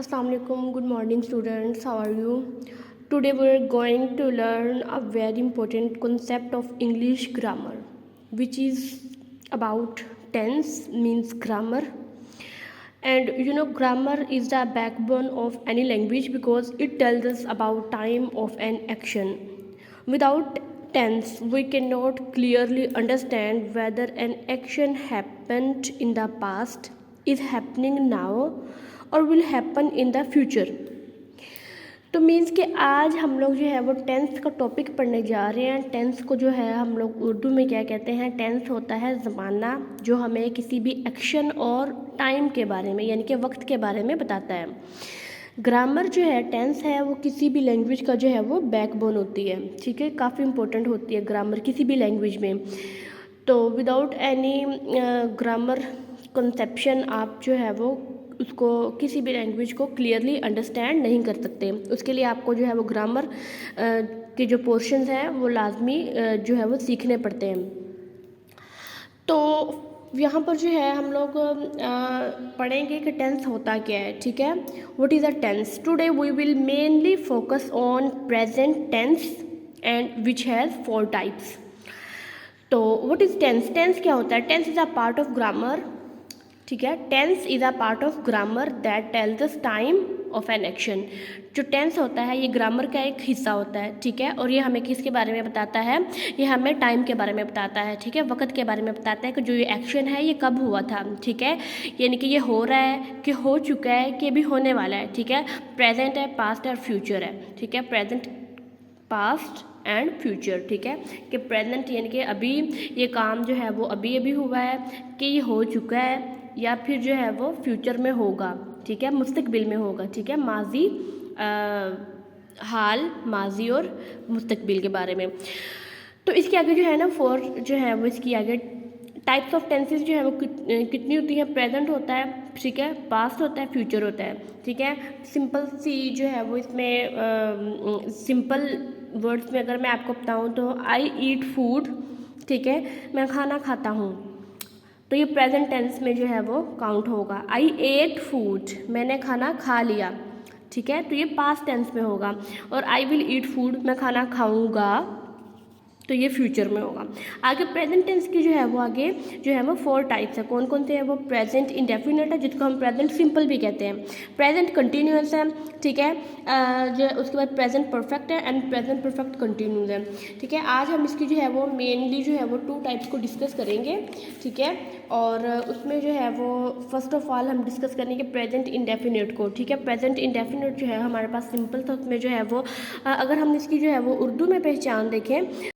Assalamualaikum. Good morning, students. How are you? Today we are going to learn a very important concept of English grammar, which is about tense, means grammar. And grammar is the backbone of any language because it tells us about time of an action. Without tense, we cannot clearly understand whether an action happened in the past, is happening now, और will happen in the future. तो means कि आज हम लोग जो है वो tense का टॉपिक पढ़ने जा रहे हैं। टेंस को जो है हम लोग उर्दू में क्या कहते हैं? टेंस होता है ज़माना, जो हमें किसी भी एक्शन और टाइम के बारे में यानी कि वक्त के बारे में बताता है। ग्रामर जो है, टेंस है, वो किसी भी लैंग्वेज का जो है वो बैकबोन होती है। ठीक है, काफ़ी इंपॉर्टेंट होती है ग्रामर किसी भी लैंग्वेज में। तो विदाउट एनी ग्रामर कंसेप्शन आप जो है वो उसको किसी भी लैंग्वेज को क्लियरली अंडरस्टैंड नहीं कर सकते। उसके लिए आपको जो है वो ग्रामर के जो पोर्शंस हैं वो लाजमी जो है वो सीखने पड़ते हैं। तो यहाँ पर जो है हम लोग पढ़ेंगे कि टेंस होता क्या है। ठीक है, what is a tense? Today we will mainly focus on present tense and which has 4 types. तो व्हाट इज़ टेंस? टेंस क्या होता है? Tense is a part of grammar. ठीक है, tense is a part of grammar that tells the time of an action. जो tense होता है ये ग्रामर का एक हिस्सा होता है। ठीक है, और ये हमें किसके बारे में बताता है? ये हमें टाइम के बारे में बताता है। ठीक है, वक्त के बारे में बताता है कि जो ये एक्शन है ये कब हुआ था। ठीक है, यानी कि ये हो रहा है, कि हो चुका है, कि अभी होने वाला है। ठीक है, प्रेजेंट है, पास्ट है और फ्यूचर है। ठीक है, प्रेजेंट, पास्ट एंड फ्यूचर। ठीक है, कि प्रेजेंट यानी कि अभी ये काम जो है वो अभी अभी हुआ है, कि ये हो चुका है, या फिर जो है वो फ्यूचर में होगा। ठीक है, मुस्तकबिल में होगा। ठीक है, माजी, हाल, माजी और मुस्तकबिल के बारे में। तो इसके आगे जो है ना 4 जो है वो इसकी आगे टाइप्स ऑफ टेंसेस जो है वो कितनी होती है? प्रेजेंट होता है, ठीक है, पास्ट होता है, फ्यूचर होता है। ठीक है, सिंपल सी जो है वो इसमें सिंपल वर्ड्स में अगर मैं आपको बताऊँ तो आई ईट फूड। ठीक है, मैं खाना खाता हूँ, तो ये प्रेजेंट टेंस में जो है वो काउंट होगा। आई एट फूड, मैंने खाना खा लिया। ठीक है, तो ये पास्ट टेंस में होगा। और आई विल ईट फूड, मैं खाना खाऊंगा, तो ये फ्यूचर में होगा। आगे प्रेजेंट टेंस की जो है वो आगे जो है वो 4 टाइप्स है। कौन कौन से हैं वो? प्रेजेंट इंडेफिनिट है, जिसको हम प्रेजेंट सिंपल भी कहते हैं। प्रेजेंट कंटिन्यूअस है। ठीक है, जो उसके बाद प्रेजेंट परफेक्ट है एंड प्रेजेंट परफेक्ट कंटिन्यूस है। ठीक है, आज हम इसकी जो है वो मेनली जो है वो 2 टाइप्स को डिस्कस करेंगे। ठीक है, और उसमें जो है वो फर्स्ट ऑफ ऑल हम डिस्कस करेंगे प्रेजेंट इंडेफिनिट को। ठीक है, प्रेजेंट इंडेफिनिट जो है हमारे पास सिंपल था, उसमें जो है वो अगर हम इसकी जो है वो उर्दू में पहचान देखें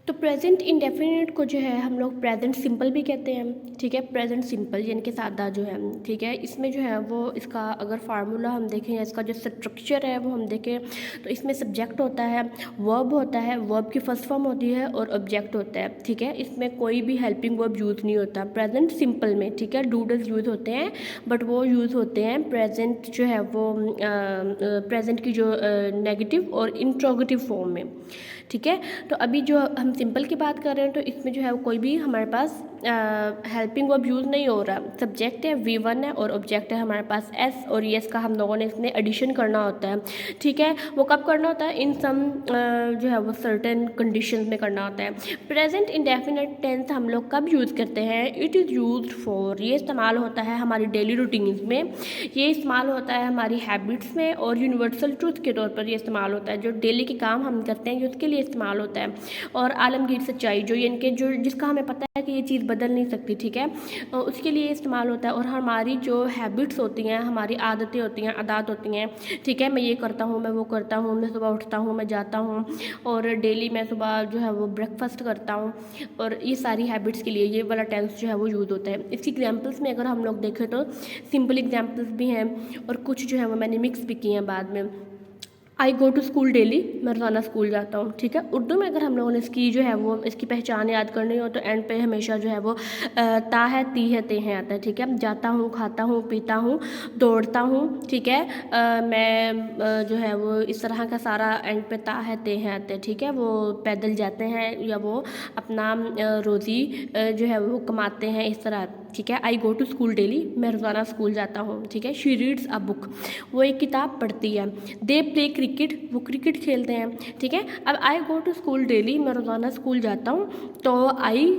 तो प्रेजेंट इंडेफिनिट को जो है हम लोग प्रेजेंट सिंपल भी कहते हैं। ठीक है, प्रेजेंट सिंपल यानी कि सादा जो है। ठीक है, इसमें जो है वो इसका अगर फार्मूला हम देखें या इसका जो स्ट्रक्चर है वो हम देखें तो इसमें सब्जेक्ट होता है, वर्ब होता है, वर्ब की फर्स्ट फॉर्म होती है और ऑब्जेक्ट होता है। ठीक है, इसमें कोई भी हेल्पिंग वर्ब यूज़ नहीं होता प्रेजेंट सिंपल में। ठीक है, डूडल्स यूज़ होते हैं बट वो यूज़ होते हैं प्रेजेंट जो है वो प्रेजेंट की जो नेगेटिव और इंट्रोगेटिव फॉर्म में। ठीक है, तो अभी जो हम सिंपल की बात कर रहे हैं तो इसमें जो है कोई भी हमारे पास हेल्पिंग वर्ब यूज़ नहीं हो रहा। सब्जेक्ट है, V1 है और ऑब्जेक्ट है हमारे पास S, और यस का हम लोगों ने इसमें एडिशन करना होता है। ठीक है, वो कब करना होता है? इन सम जो है वो सर्टेन कंडीशंस में करना होता है। प्रेजेंट इंडेफिनिट टेंस हम लोग कब यूज़ करते हैं? इट इज़ यूज्ड फॉर, ये इस्तेमाल होता है हमारी डेली रूटीन्स में, ये इस्तेमाल होता है हमारी हैबिट्स में, और यूनिवर्सल ट्रूथ के तौर पर ये इस्तेमाल होता है। जो डेली के काम हम करते हैं उसके लिए इस्तेमाल होता है। और आलमगीर सच्चाई जो यानी कि जो जिसका हमें पता है कि ये चीज़ बदल नहीं सकती। ठीक है, उसके लिए इस्तेमाल होता है। और हमारी जो हैबिट्स होती हैं, हमारी आदतें होती हैं, आदत होती हैं। ठीक है, मैं ये करता हूँ, मैं वो करता हूँ, मैं सुबह उठता हूँ, मैं जाता हूँ, और डेली मैं सुबह जो है वो ब्रेकफास्ट करता हूँ, और ये सारी हैबिट्स के लिए ये वाला टेंस जो है वो यूज़ होता है। इसकी एग्जाम्पल्स में अगर हम लोग देखें तो सिंपल एग्जाम्पल्स भी हैं और कुछ जो है वो मैंने मिक्स भी किए हैं बाद में। आई गो टू स्कूल डेली, मैं रोज़ाना स्कूल जाता हूँ। ठीक है, उर्दू में अगर हम लोगों ने इसकी जो है वो इसकी पहचान याद करनी हो तो एंड पे हमेशा जो है वो ता है, ती है, ते हैं आता है। ठीक है, जाता हूँ, खाता हूँ, पीता हूँ, दौड़ता हूँ। ठीक है, मैं जो है वो इस तरह का सारा एंड पे ता है, ते हैं आते हैं। ठीक है, वो पैदल जाते हैं या वो अपना रोज़ी जो है वो कमाते हैं, इस तरह ठीक है। आई गो टू स्कूल डेली, मैं रोज़ाना स्कूल जाता हूँ, ठीक है। शी रीड्स अ बुक, वो एक किताब पढ़ती है। दे प्ले क्रिकेट, वो क्रिकेट खेलते हैं, ठीक है। अब आई गो टू स्कूल डेली, मैं रोज़ाना स्कूल जाता हूँ, तो आई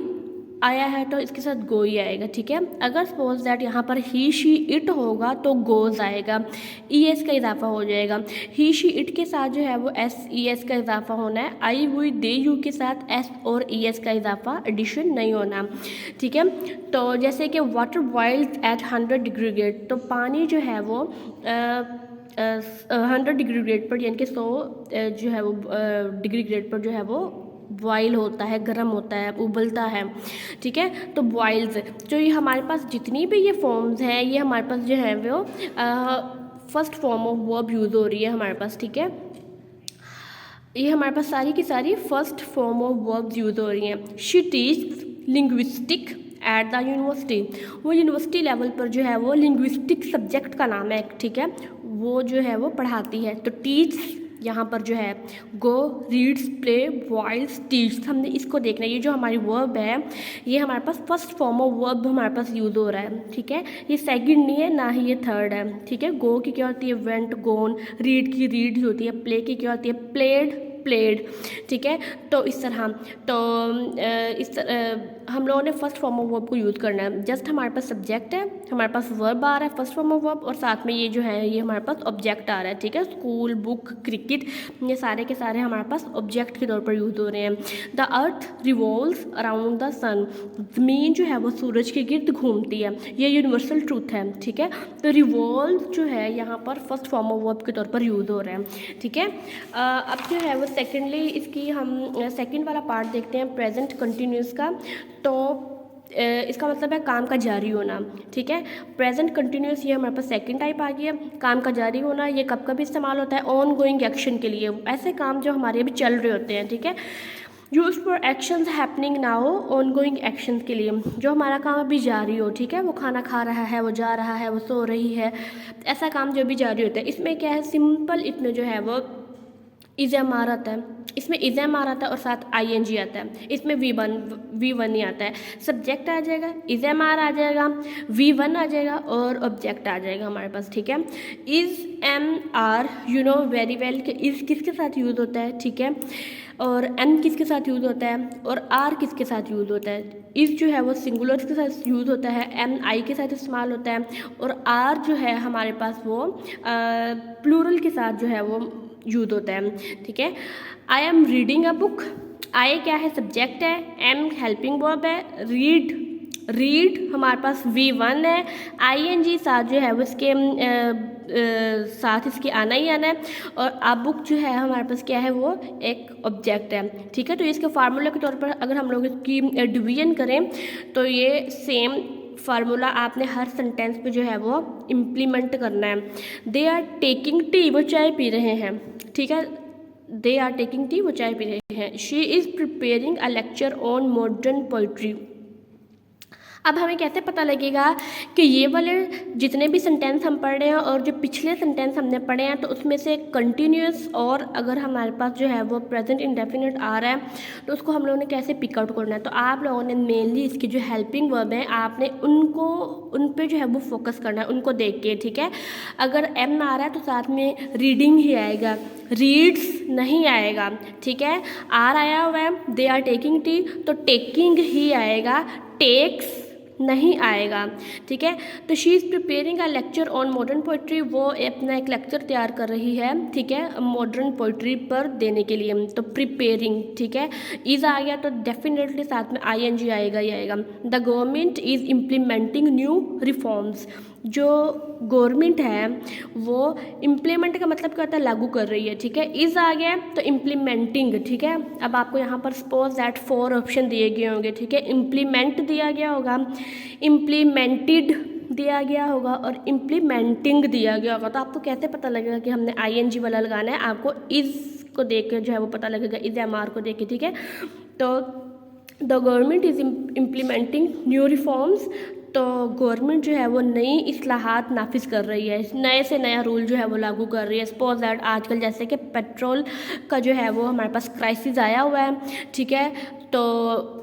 आया है तो इसके साथ गो ही आएगा, ठीक है। अगर सपोज दैट यहाँ पर ही शी इट होगा तो गोज आएगा, ई एस का इजाफा हो जाएगा। ही शी इट के साथ जो है वो एस ई एस का इजाफा होना है। आई वी दे यू के साथ एस और ई एस का इजाफा एडिशन नहीं होना, ठीक है। तो जैसे कि water boils at 100 degree grade, तो पानी जो है वो 100 डिग्री ग्रेड पर, यानी कि 100 जो है वो डिग्री ग्रेड पर जो है वो बॉयल होता है, गर्म होता है, उबलता है, ठीक है। तो बॉइल्स, जो ये हमारे पास जितनी भी ये फॉर्म्स हैं, ये हमारे पास जो है वो first form of verb use हो रही है हमारे पास, ठीक है। ये हमारे पास सारी की सारी first form of verbs use हो रही हैं। She teach linguistic at the university, वो यूनिवर्सिटी लेवल पर जो है वो लिंग्विस्टिक सब्जेक्ट का नाम है, ठीक है, वो जो है वो पढ़ाती है। तो टीच यहाँ पर जो है गो, रीड्स, प्ले, बॉइल्स, टीच, हमने इसको देखना है। ये जो हमारी वर्ब है ये हमारे पास फर्स्ट फॉर्म ऑफ वर्ब हमारे पास यूज़ हो रहा है, ठीक है। ये सेकंड नहीं है, ना ही ये थर्ड है, ठीक है। गो की क्या होती है, वेंट, गोन। रीड की रीड होती है। प्ले की क्या होती है, प्लेड, प्लेड, ठीक है। तो इस तरह हम लोगों ने फर्स्ट फॉर्म ऑफ वर्ब को यूज़ करना है। जस्ट हमारे पास सब्जेक्ट है, हमारे पास वर्ब आ रहा है फर्स्ट फॉर्म ऑफ वर्ब, और साथ में ये जो है ये हमारे पास ऑब्जेक्ट आ रहा है, ठीक है। स्कूल, बुक, क्रिकेट, ये सारे के सारे हमारे पास ऑब्जेक्ट के तौर पर यूज़ हो रहे हैं। The earth revolves around the sun, ज़मीन जो है वो सूरज के गिर्द घूमती है, ये यूनिवर्सल ट्रूथ है, ठीक है। तो रिवॉल्व जो है यहाँ पर फर्स्ट फॉर्म ऑफ वर्ब के तौर पर यूज़ हो रहा है, ठीक है। अब जो है वो सेकेंडली इसकी हम सेकेंड वाला पार्ट देखते हैं, प्रेजेंट कंटिन्यूस का। तो इसका मतलब है काम का जारी होना, ठीक है। प्रेजेंट कंटिन्यूस ये हमारे पास सेकंड टाइप आ गया। काम का जारी होना ये कब कब इस्तेमाल होता है, ऑन गोइंग एक्शन के लिए, ऐसे काम जो हमारे अभी चल रहे होते हैं, ठीक है। Use for actions happening now, on going action के लिए, जो हमारा काम अभी जारी हो, ठीक है। वो खाना खा रहा है, वो जा रहा है, वो सो रही है, ऐसा काम जो अभी जारी होता है। इसमें क्या है, सिंपल इसमें जो है वो इज़ एम आर आता है, इसमें इज़ एम आर आता है और साथ आई एन जी आता है। इसमें वी वन नहीं आता है। सब्जेक्ट आ जाएगा, इज़ एम आर आ जाएगा, वी वन आ जाएगा और ऑब्जेक्ट आ जाएगा हमारे पास, ठीक है। Is am are you know very well कि इज़ किसके साथ यूज़ होता है, ठीक है, और एम किसके साथ यूज़ होता है और आर किसके साथ यूज़ होता है। इज़ जो है वो सिंगुलर के साथ यूज़ होता है, एम आई के साथ इस्तेमाल होता है, और आर जो है हमारे पास वो प्लूरल के साथ जो है वो यूज़ होता है, ठीक है। I am reading a book, I क्या है, सब्जेक्ट है, एम हेल्पिंग वर्ब है, रीड हमारे पास वी वन है, आई एन जी साथ जो है वो इसके साथ इसके आना ही आना है, और अब बुक जो है हमारे पास क्या है, वो एक ऑब्जेक्ट है, ठीक है। तो इसके फार्मूला के तौर पर अगर हम लोग इसकी डिवीजन करें तो ये सेम फार्मूला आपने हर सेंटेंस पे जो है वो इम्प्लीमेंट करना है। दे आर टेकिंग टी, वो चाय पी रहे हैं, ठीक है। दे आर टेकिंग टी, वो चाय पी रहे हैं। She is preparing a lecture on modern poetry. अब हमें कैसे पता लगेगा कि ये वाले जितने भी सेंटेंस हम पढ़ रहे हैं और जो पिछले सेंटेंस हमने पढ़े हैं तो उसमें से कंटिन्यूस, और अगर हमारे पास जो है वो प्रेजेंट इंडेफिनिट आ रहा है तो उसको हम लोगों ने कैसे पिक आउट करना है। तो आप लोगों ने मेनली इसकी जो हेल्पिंग वर्ब है आपने उन पे जो है वो फोकस करना है, उनको देख के, ठीक है। अगर एम आ रहा है तो साथ में रीडिंग ही आएगा, रीड्स नहीं आएगा, ठीक है। आर आया हुआ है, दे आर टेकिंग टी, तो टेकिंग ही आएगा, टेक्स नहीं आएगा, ठीक है। तो she is preparing a lecture on modern poetry, वो अपना एक लेक्चर तैयार कर रही है, ठीक है, मॉडर्न पोइट्री पर देने के लिए। तो प्रिपेयरिंग, ठीक है, इज़ आ गया तो डेफिनेटली साथ में आई एन जी आएगा ही आएगा। The government is implementing new reforms, जो गवर्नमेंट है वो इम्प्लीमेंट का मतलब क्या होता है, लागू कर रही है, ठीक है। इज़ आ गया तो इम्प्लीमेंटिंग, ठीक है। अब आपको यहाँ पर सपोज दैट 4 ऑप्शन दिए गए होंगे, ठीक है। इम्प्लीमेंट दिया गया होगा, इम्प्लीमेंटेड दिया गया होगा और इम्प्लीमेंटिंग दिया गया होगा। तो आपको कैसे पता लगेगा कि हमने आई एन जी वाला लगाना है, आपको इज़ को देख कर जो है वो पता लगेगा, इज़ एम आर को देख के, ठीक है। तो the government is implementing new reforms, तो गवर्नमेंट जो है वो नई इस्लाहात नाफिज कर रही है, नए से नया रूल जो है वो लागू कर रही है। सपोज दैट आजकल जैसे कि पेट्रोल का जो है वो हमारे पास क्राइसिस आया हुआ है, ठीक है। तो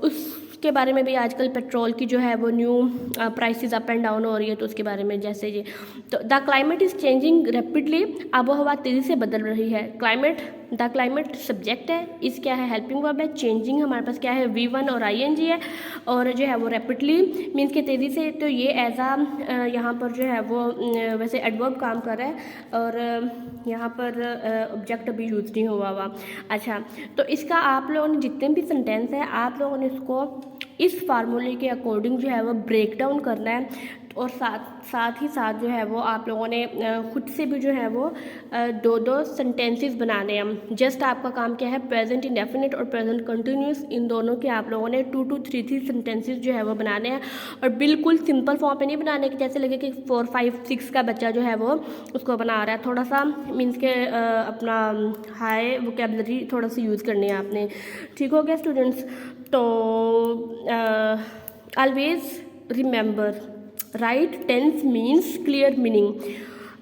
उस के बारे में भी आजकल पेट्रोल की जो है वो new prices up and down हो रही है, तो उसके बारे में जैसे ये तो the climate is changing rapidly, आबोहवा तेज़ी से बदल रही है। द क्लाइमेट सब्जेक्ट है, इस क्या है हेल्पिंग वर्ब है, चेंजिंग हमारे पास क्या है V1 और ING है, और जो है वो रैपिडली मीन्स के तेज़ी से, तो ये एज आ यहाँ पर जो है वो वैसे एडवर्ब काम कर रहा है, और यहाँ पर ऑब्जेक्ट अभी यूज़ नहीं हुआ। अच्छा, तो इसका आप लोगों ने जितने भी सेंटेंस है आप लोगों ने इसको इस फार्मूले के अकॉर्डिंग जो है वो ब्रेक डाउन करना है, और साथ ही साथ जो है वो आप लोगों ने खुद से भी जो है वो दो सेंटेंसेस बनाने हैं। जस्ट आपका काम क्या है, प्रेजेंट इंडेफिनिट और प्रेजेंट कंटिन्यूस, इन दोनों के आप लोगों ने 2 to 3 सेंटेंसेस जो है वो बनाने हैं, और बिल्कुल सिंपल फॉर्म पे नहीं बनाने कि जैसे लगे कि 4, 5, 6 का बच्चा जो है वो उसको बना रहा है। थोड़ा सा मीन्स के अपना हाई वोकेबलरी थोड़ा सा यूज़ करनी है आपने। ठीक हो गया स्टूडेंट्स? तो always remember, right tense means clear meaning.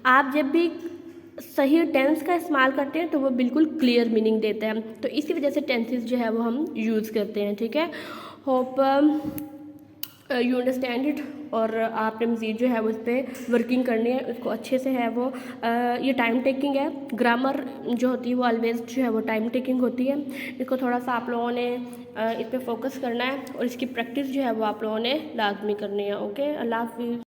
आप जब भी सही टेंस का इस्तेमाल करते हैं तो वो बिल्कुल क्लियर मीनिंग देता है, तो इसी वजह से टेंसेस जो है वो हम यूज़ करते हैं। ठीक है, होप यू अंडरस्टैंड इट, और आपने मज़ीद जो है वो इस पर वर्किंग करनी है, उसको अच्छे से है वो ये टाइम टेकिंग है। ग्रामर जो होती है वो ऑलवेज जो है वो टाइम टेकिंग होती है, इसको थोड़ा सा आप लोगों ने इस पर फोकस करना है, और इसकी प्रैक्टिस जो है वो आप लोगों ने लाजमी करनी है। ओके, अल्लाह हाफिज़।